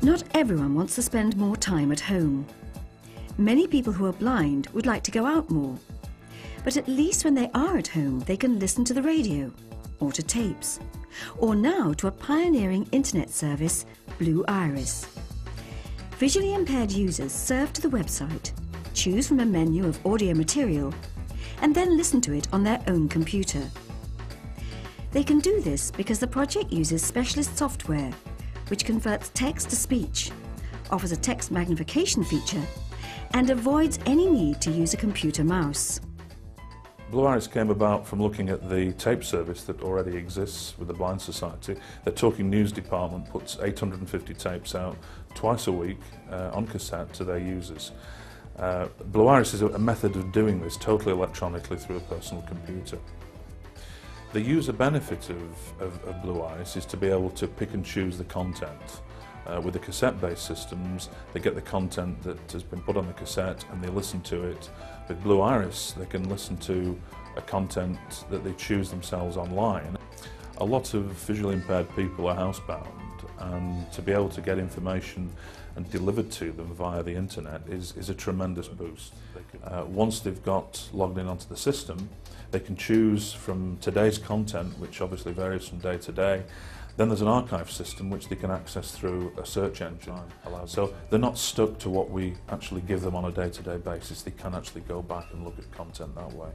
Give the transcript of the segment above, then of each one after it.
Not everyone wants to spend more time at home. Many people who are blind would like to go out more. But at least when they are at home, they can listen to the radio, or to tapes, or now to a pioneering internet service, Blue Iris. Visually impaired users surf to the website, choose from a menu of audio material, and then listen to it on their own computer. They can do this because the project uses specialist software, which converts text to speech, offers a text magnification feature, and avoids any need to use a computer mouse. Blue Iris came about from looking at the tape service that already exists with the Blind Society. The Talking News department puts 850 tapes out twice a week on cassette to their users. Blue Iris is a method of doing this totally electronically through a personal computer. The user benefit of Blue Iris is to be able to pick and choose the content. With the cassette-based systems, they get the content that has been put on the cassette and they listen to it. With Blue Iris, they can listen to a content that they choose themselves online. A lot of visually impaired people are housebound, and to be able to get information and delivered to them via the internet is a tremendous boost. Once they've got logged in onto the system, they can choose from today's content, which obviously varies from day to day. Then there's an archive system which they can access through a search engine. So they're not stuck to what we actually give them on a day-to-day basis. They can actually go back and look at content that way.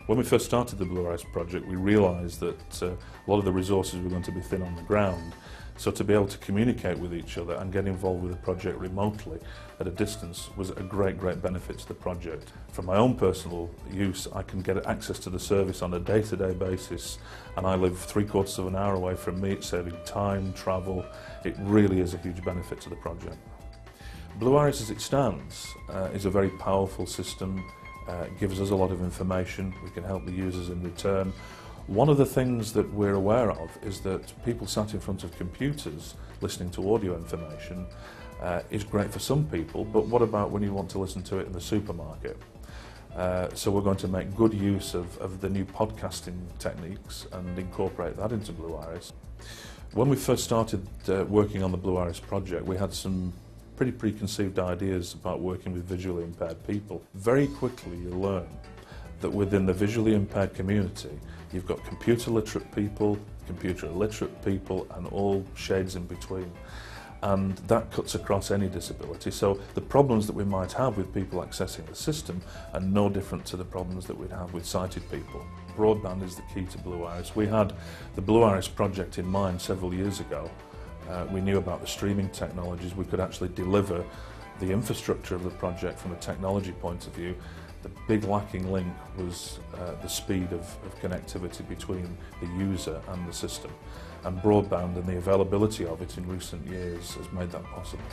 When we first started the Blue Iris project, we realised that a lot of the resources were going to be thin on the ground. So to be able to communicate with each other and get involved with the project remotely at a distance was a great benefit to the project. From my own personal use, I can get access to the service on a day-to-day basis, and I live 3/4 of an hour away from me. It's saving time, travel. It really is a huge benefit to the project. Blue Iris as it stands is a very powerful system. It gives us a lot of information. We can help the users in return. One of the things that we're aware of is that people sat in front of computers listening to audio information is great for some people, but what about when you want to listen to it in the supermarket? So we're going to make good use of the new podcasting techniques and incorporate that into Blue Iris. When we first started working on the Blue Iris project, we had some pretty preconceived ideas about working with visually impaired people. Very quickly you learn that within the visually impaired community, you've got computer literate people, computer illiterate people, and all shades in between. And that cuts across any disability. So the problems that we might have with people accessing the system are no different to the problems that we'd have with sighted people. Broadband is the key to Blue Iris. We had the Blue Iris project in mind several years ago. We knew about the streaming technologies. We could actually deliver the infrastructure of the project from a technology point of view. The big lacking link was the speed of connectivity between the user and the system. And broadband and the availability of it in recent years has made that possible.